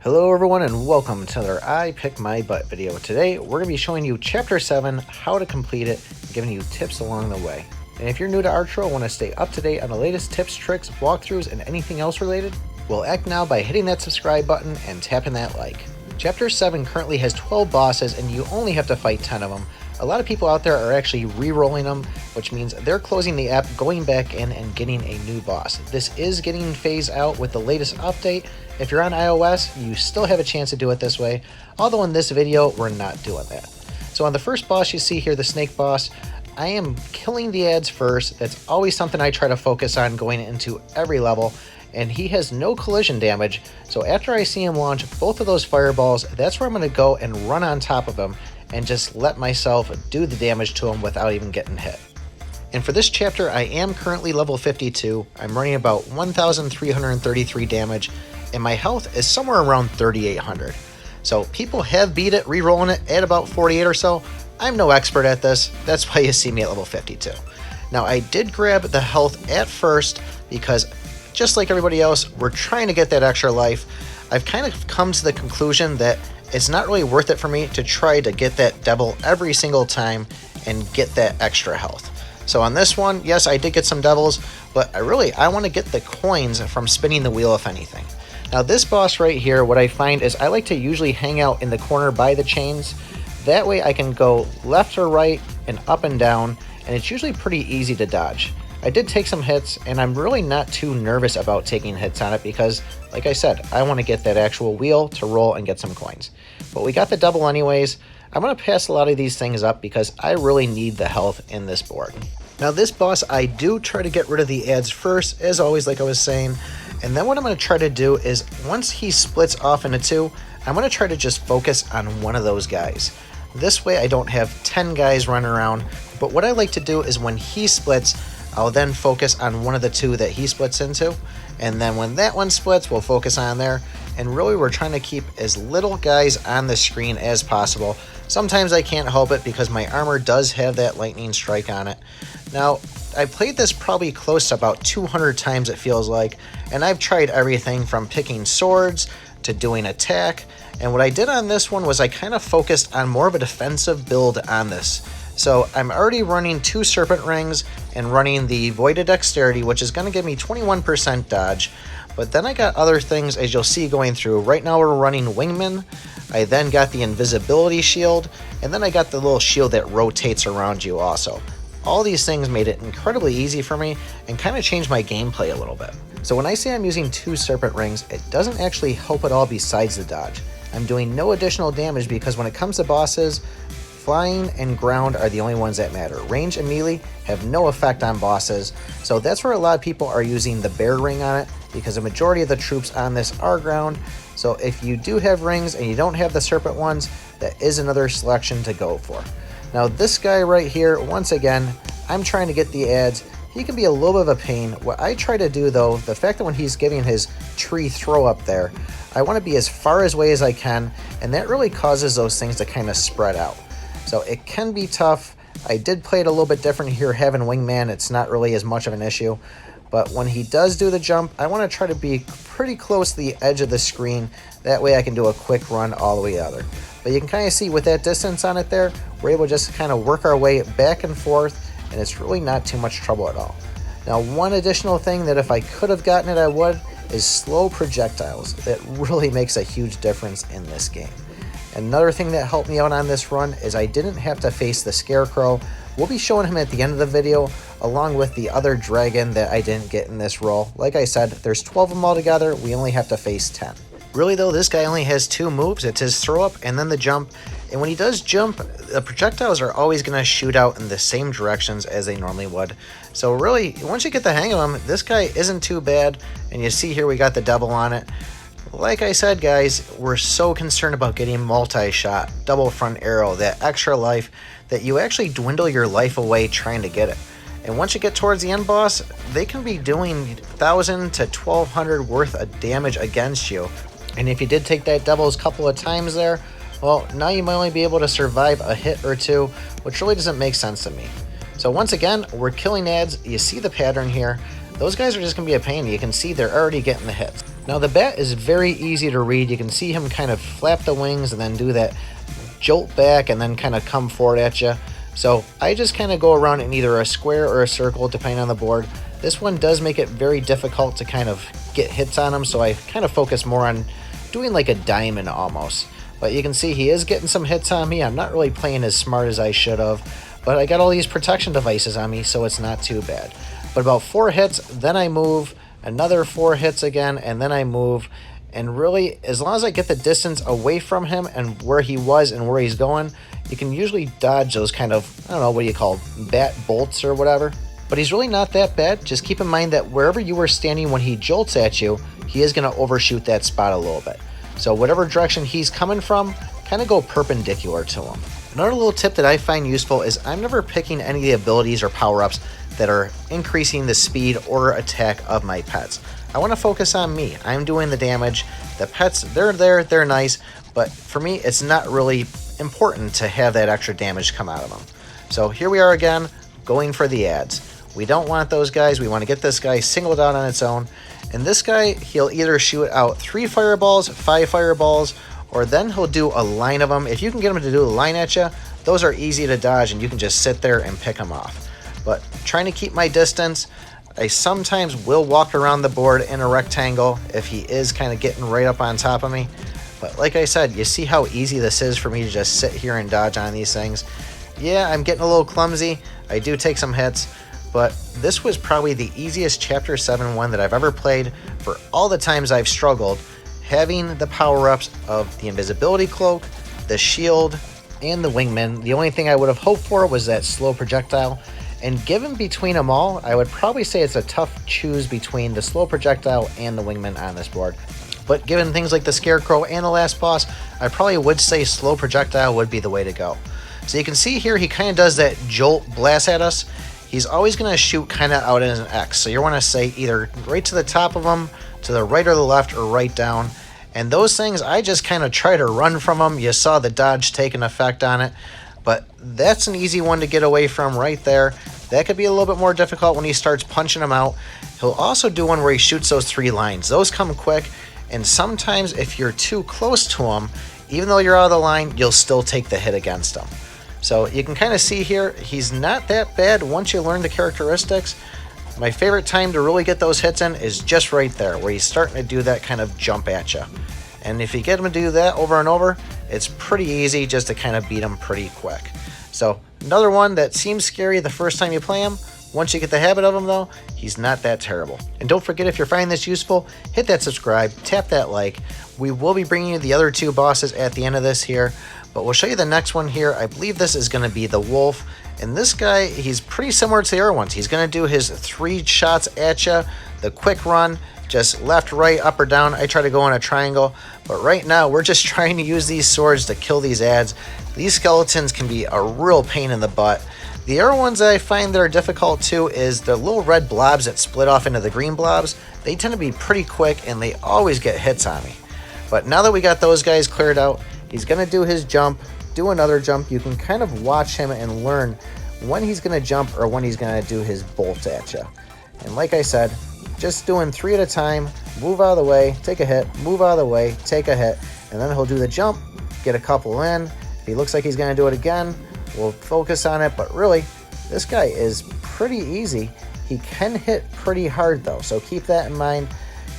Hello everyone and welcome to another I Pick My Butt video. Today we're going to be showing you Chapter 7, how to complete it, and giving you tips along the way. And if you're new to Archero and want to stay up to date on the latest tips, tricks, walkthroughs, and anything else related, well, act now by hitting that subscribe button and tapping that like. Chapter 7 currently has 12 bosses and you only have to fight 10 of them. A lot of people out there are actually re-rolling them, which means they're closing the app, going back in, and getting a new boss. This is getting phased out with the latest update. If you're on iOS, you still have a chance to do it this way, although in this video, we're not doing that. So on the first boss you see here, the snake boss, I am killing the ads first. That's always something I try to focus on going into every level, and he has no collision damage, so after I see him launch both of those fireballs, that's where I'm going to go and run on top of him and just let myself do the damage to him without even getting hit. And for this chapter, I am currently level 52. I'm running about 1,333 damage, and my health is somewhere around 3,800. So people have beat it, re-rolling it at about 48 or so. I'm no expert at this, that's why you see me at level 52. Now I did grab the health at first because just like everybody else, we're trying to get that extra life. I've kind of come to the conclusion that it's not really worth it for me to try to get that devil every single time and get that extra health. So on this one, yes, I did get some devils, but I want to get the coins from spinning the wheel, if anything. Now this boss right here, what I find is I like to usually hang out in the corner by the chains. That way I can go left or right and up and down, and it's usually pretty easy to dodge. I did take some hits, and I'm really not too nervous about taking hits on it because, like I said, I want to get that actual wheel to roll and get some coins. But we got the double anyways. I'm going to pass a lot of these things up because I really need the health in this board. Now this boss, I do try to get rid of the ads first, as always, like I was saying. And then what I'm going to try to do is, once he splits off into two, I'm going to try to just focus on one of those guys. This way I don't have 10 guys running around. But what I like to do is when he splits, I'll then focus on one of the two that he splits into, and then when that one splits, we'll focus on there. And really, we're trying to keep as little guys on the screen as possible. Sometimes I can't help it because my armor does have that lightning strike on it. Now, I played this probably close to about 200 times, it feels like, and I've tried everything from picking swords to doing attack. And what I did on this one was I kind of focused on more of a defensive build on this. So I'm already running 2 serpent rings and running the voided dexterity, which is going to give me 21% dodge. But then I got other things, as you'll see going through. Right now we're running wingman. I then got the invisibility shield, and then I got the little shield that rotates around you also. All these things made it incredibly easy for me and kind of changed my gameplay a little bit. So when I say I'm using 2 serpent rings, it doesn't actually help at all besides the dodge. I'm doing no additional damage because when it comes to bosses, flying and ground are the only ones that matter. Range and melee have no effect on bosses, so that's where a lot of people are using the bear ring on it because the majority of the troops on this are ground. So if you do have rings and you don't have the serpent ones, that is another selection to go for. Now this guy right here, once again, I'm trying to get the ads. He can be a little bit of a pain. What I try to do though, the fact that when he's giving his tree throw up there, I want to be as far away as I can, and that really causes those things to kind of spread out. So it can be tough. I did play it a little bit different here, having wingman. It's not really as much of an issue. But when he does do the jump, I want to try to be pretty close to the edge of the screen. That way I can do a quick run all the way other. But you can kind of see with that distance on it there, we're able to just kind of work our way back and forth, and it's really not too much trouble at all. Now, one additional thing that if I could have gotten it, I would, is slow projectiles. That really makes a huge difference in this game. Another thing that helped me out on this run is I didn't have to face the Scarecrow. We'll be showing him at the end of the video, along with the other dragon that I didn't get in this roll. Like I said, there's 12 of them all together. We only have to face 10. Really though, this guy only has 2 moves. It's his throw up and then the jump. And when he does jump, the projectiles are always going to shoot out in the same directions as they normally would. So really, once you get the hang of him, this guy isn't too bad. And you see here we got the double on it. Like I said, guys, we're so concerned about getting multi-shot, double front arrow, that extra life, that you actually dwindle your life away trying to get it. And once you get towards the end boss, they can be doing 1,000 to 1,200 worth of damage against you. And if you did take that doubles a couple of times there, well, now you might only be able to survive a hit or two, which really doesn't make sense to me. So once again, we're killing ads. You see the pattern here. Those guys are just going to be a pain. You can see they're already getting the hits. Now the bat is very easy to read. You can see him kind of flap the wings and then do that jolt back and then kind of come forward at you. So I just kind of go around in either a square or a circle depending on the board. This one does make it very difficult to kind of get hits on him, so I kind of focus more on doing like a diamond almost. But you can see he is getting some hits on me. I'm not really playing as smart as I should have, but I got all these protection devices on me, so it's not too bad. But about 4 hits, then I move, another 4 hits again, and then I move. And really, as long as I get the distance away from him and where he was and where he's going, you can usually dodge those kind of, I don't know, what do you call, bat bolts or whatever. But he's really not that bad. Just keep in mind that wherever you were standing when he jolts at you, he is going to overshoot that spot a little bit. So whatever direction he's coming from, kind of go perpendicular to him. Another little tip that I find useful is I'm never picking any of the abilities or power-ups that are increasing the speed or attack of my pets. I want to focus on me. I'm doing the damage. The pets, they're there, they're nice, but for me, it's not really important to have that extra damage come out of them. So here we are again, going for the ads. We don't want those guys. We want to get this guy singled out on its own. And this guy, he'll either shoot out 3 fireballs, 5 fireballs, or then he'll do a line of them. If you can get him to do a line at you, those are easy to dodge and you can just sit there and pick them off. But trying to keep my distance, I sometimes will walk around the board in a rectangle if he is kind of getting right up on top of me. But like I said, you see how easy this is for me to just sit here and dodge on these things. Yeah, I'm getting a little clumsy. I do take some hits, but this was probably the easiest Chapter 7 one that I've ever played for all the times I've struggled, having the power-ups of the invisibility cloak, the shield, and the wingman. The only thing I would have hoped for was that slow projectile. And given between them all, I would probably say it's a tough choose between the slow projectile and the wingman on this board. But given things like the Scarecrow and the last boss, I probably would say slow projectile would be the way to go. So you can see here he kind of does that jolt blast at us. He's always going to shoot kind of out as an X. So you want to say either right to the top of him, to the right or the left, or right down. And those things, I just kind of try to run from them. You saw the dodge take an effect on it. But that's an easy one to get away from right there. That could be a little bit more difficult when he starts punching them out. He'll also do one where he shoots those 3 lines. Those come quick, and sometimes if you're too close to him, even though you're out of the line, you'll still take the hit against him. So you can kind of see here, he's not that bad once you learn the characteristics. My favorite time to really get those hits in is just right there, where he's starting to do that kind of jump at you. And if you get him to do that over and over, it's pretty easy just to kind of beat him pretty quick. So another one that seems scary the first time you play him. Once you get the habit of him though, he's not that terrible. And don't forget, if you're finding this useful, hit that subscribe, tap that like. We will be bringing you the other 2 bosses at the end of this here, but we'll show you the next one here. I believe this is going to be the wolf. And this guy, he's pretty similar to the other ones. He's going to do his 3 shots at you, the quick run, just left, right, up or down. I try to go in a triangle, but right now we're just trying to use these swords to kill these ads. These skeletons can be a real pain in the butt. The other ones that I find that are difficult too is the little red blobs that split off into the green blobs. They tend to be pretty quick and they always get hits on me. But now that we got those guys cleared out, he's going to do his jump, do another jump. You can kind of watch him and learn when he's going to jump or when he's going to do his bolt at you. And like I said, just doing 3 at a time, move out of the way, take a hit, move out of the way, take a hit, and then he'll do the jump, get a couple in. If he looks like he's going to do it again, we'll focus on it. But really, this guy is pretty easy. He can hit pretty hard though, so keep that in mind.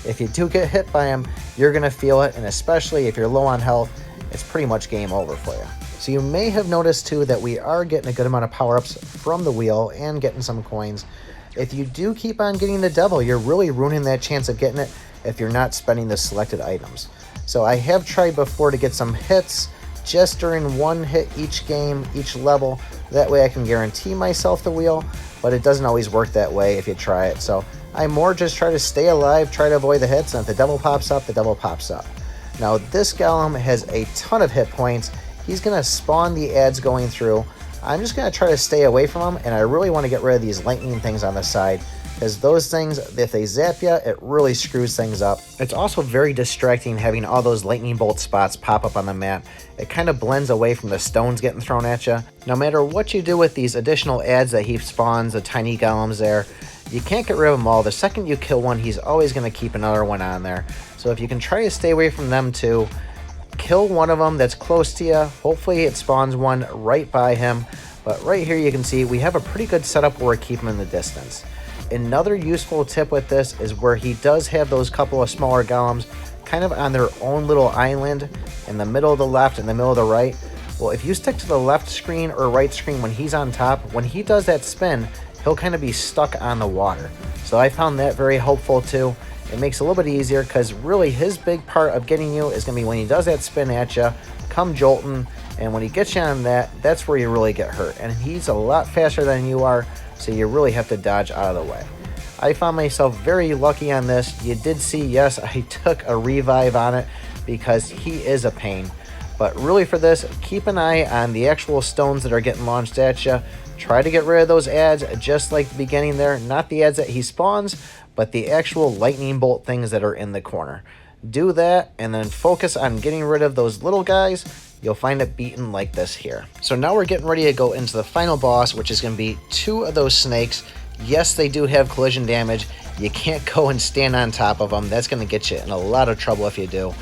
If you do get hit by him, you're going to feel it, and especially if you're low on health, it's pretty much game over for you. So you may have noticed too that we are getting a good amount of power-ups from the wheel and getting some coins. If you do keep on getting the devil, you're really ruining that chance of getting it if you're not spending the selected items. So I have tried before to get some hits just during 1 hit each game, each level. That way I can guarantee myself the wheel, but it doesn't always work that way if you try it. So I more just try to stay alive, try to avoid the hits, and if the devil pops up, the devil pops up. Now this Golem has a ton of hit points. He's going to spawn the ads going through. I'm just going to try to stay away from him, and I really want to get rid of these lightning things on the side, because those things, if they zap you, it really screws things up. It's also very distracting having all those lightning bolt spots pop up on the map. It kind of blends away from the stones getting thrown at you. No matter what you do with these additional ads that he spawns, the tiny golems there, you can't get rid of them all. The second you kill one, he's always going to keep another one on there. So So if you can try to stay away from them two, kill one of them that's close to you. Hopefully it spawns one right by him. But right here you can see we have a pretty good setup where we keep him in the distance. Another useful tip with this is where he does have those couple of smaller golems kind of on their own little island in the middle of the left and the middle of the right. Well, if you stick to the left screen or right screen when he's on top, when he does that spin, he'll kind of be stuck on the water. So I found that very helpful too. It makes it a little bit easier because really his big part of getting you is going to be when he does that spin at you, come jolting, and when he gets you on that, that's where you really get hurt. And he's a lot faster than you are, so you really have to dodge out of the way. I found myself very lucky on this. You did see, yes, I took a revive on it because he is a pain. But really for this, keep an eye on the actual stones that are getting launched at you. Try to get rid of those ads just like the beginning there. Not the ads that he spawns, but the actual lightning bolt things that are in the corner. Do that and then focus on getting rid of those little guys. You'll find it beaten like this here. So now we're getting ready to go into the final boss, which is going to be two of those snakes. Yes, they do have collision damage. You can't go and stand on top of them. That's going to get you in a lot of trouble if you do.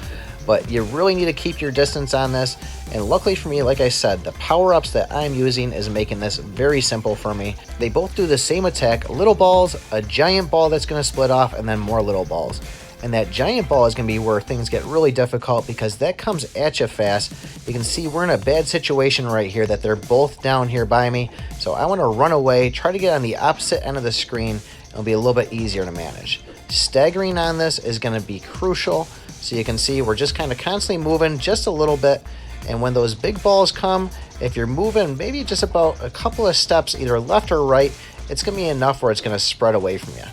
But you really need to keep your distance on this. And luckily for me, like I said, the power-ups that I'm using is making this very simple for me. They both do the same attack, little balls, a giant ball that's going to split off, and then more little balls. And that giant ball is going to be where things get really difficult because that comes at you fast. You can see we're in a bad situation right here that they're both down here by me. So I want to run away, try to get on the opposite end of the screen. It'll be a little bit easier to manage. Staggering on this is going to be crucial. So you can see we're just kind of constantly moving just a little bit. And when those big balls come, if you're moving maybe just about a couple of steps either left or right, it's going to be enough where it's going to spread away from you.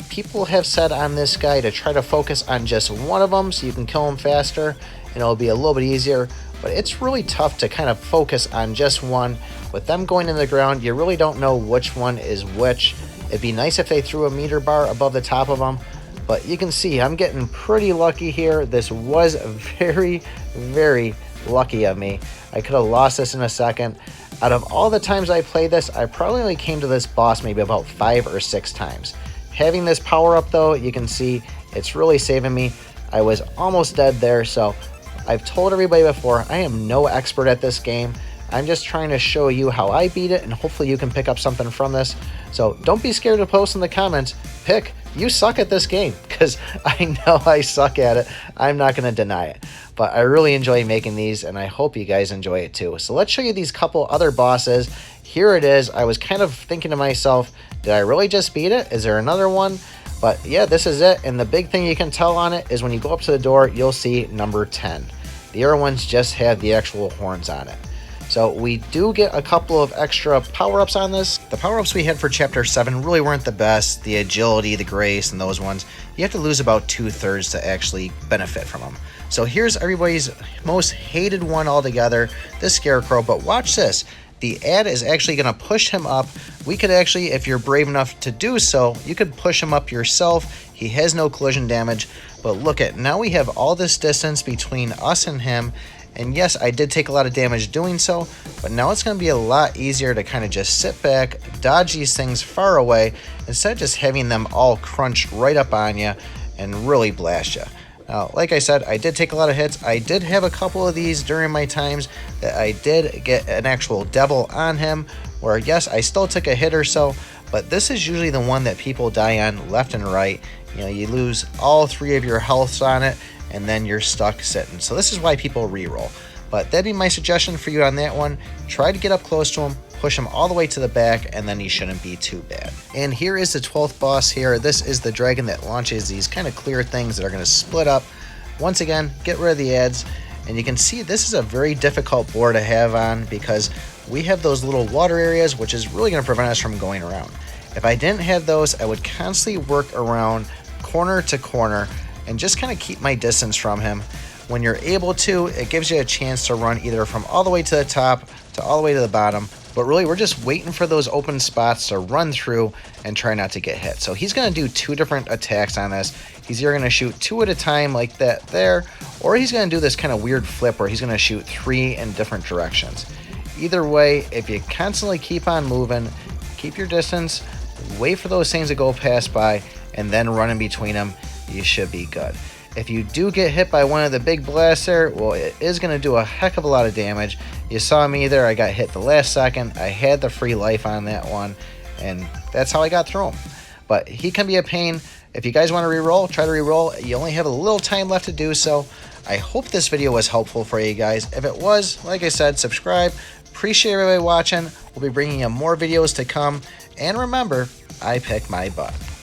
People have said on this guy to try to focus on just one of them so you can kill them faster and it'll be a little bit easier. But it's really tough to kind of focus on just one. With them going in the ground, you really don't know which one is which. It'd be nice if they threw a meter bar above the top of them. But you can see I'm getting pretty lucky here. This was very, very lucky of me. I could have lost this in a second. Out of all the times I played this, I probably only came to this boss maybe about 5 or 6 times. Having this power up though, you can see it's really saving me. I was almost dead there, so I've told everybody before, I am no expert at this game. I'm just trying to show you how I beat it, and hopefully you can pick up something from this. So don't be scared to post in the comments, Pick, you suck at this game, because I know I suck at it. I'm not going to deny it. But I really enjoy making these, and I hope you guys enjoy it too. So let's show you these couple other bosses. Here it is. I was kind of thinking to myself, did I really just beat it? Is there another one? But yeah, this is it. And the big thing you can tell on it is when you go up to the door, you'll see number 10. The other ones just have the actual horns on it. So we do get a couple of extra power-ups on this. The power-ups we had for Chapter 7 really weren't the best. The agility, the grace, and those ones. You have to lose about 2/3 to actually benefit from them. So here's everybody's most hated one altogether, the Scarecrow. But watch this. The ad is actually going to push him up. We could actually, if you're brave enough to do so, you could push him up yourself. He has no collision damage. But look at, now we have all this distance between us and him. And yes, I did take a lot of damage doing so, but now it's going to be a lot easier to kind of just sit back, dodge these things far away, instead of just having them all crunch right up on you and really blast you. Now, like I said, I did take a lot of hits. I did have a couple of these during my times that I did get an actual devil on him, where yes, I still took a hit or so, but this is usually the one that people die on left and right. You know, you lose all 3 of your healths on it, and then you're stuck sitting. So this is why people reroll. But that'd be my suggestion for you on that one. Try to get up close to him, push him all the way to the back, and then he shouldn't be too bad. And here is the 12th boss here. This is the dragon that launches these kind of clear things that are going to split up. Once again, get rid of the ads. And you can see this is a very difficult board to have on because we have those little water areas, which is really going to prevent us from going around. If I didn't have those, I would constantly work around corner to corner and just kind of keep my distance from him. When you're able to, it gives you a chance to run either from all the way to the top to all the way to the bottom. But really, we're just waiting for those open spots to run through and try not to get hit. So he's going to do 2 different attacks on this. He's either going to shoot 2 at a time like that there, or he's going to do this kind of weird flip where he's going to shoot 3 in different directions. Either way, if you constantly keep on moving, keep your distance, wait for those things to go pass by, and then run in between them, you should be good. If you do get hit by one of the big blasts there, well, it is going to do a heck of a lot of damage. You saw me there, I got hit the last second. I had the free life on that one, and that's how I got through him. But he can be a pain. If you guys want to reroll, try to reroll. You only have a little time left to do so. I hope this video was helpful for you guys. If it was, like I said, subscribe. Appreciate everybody watching. We'll be bringing you more videos to come. And remember, I pick my butt.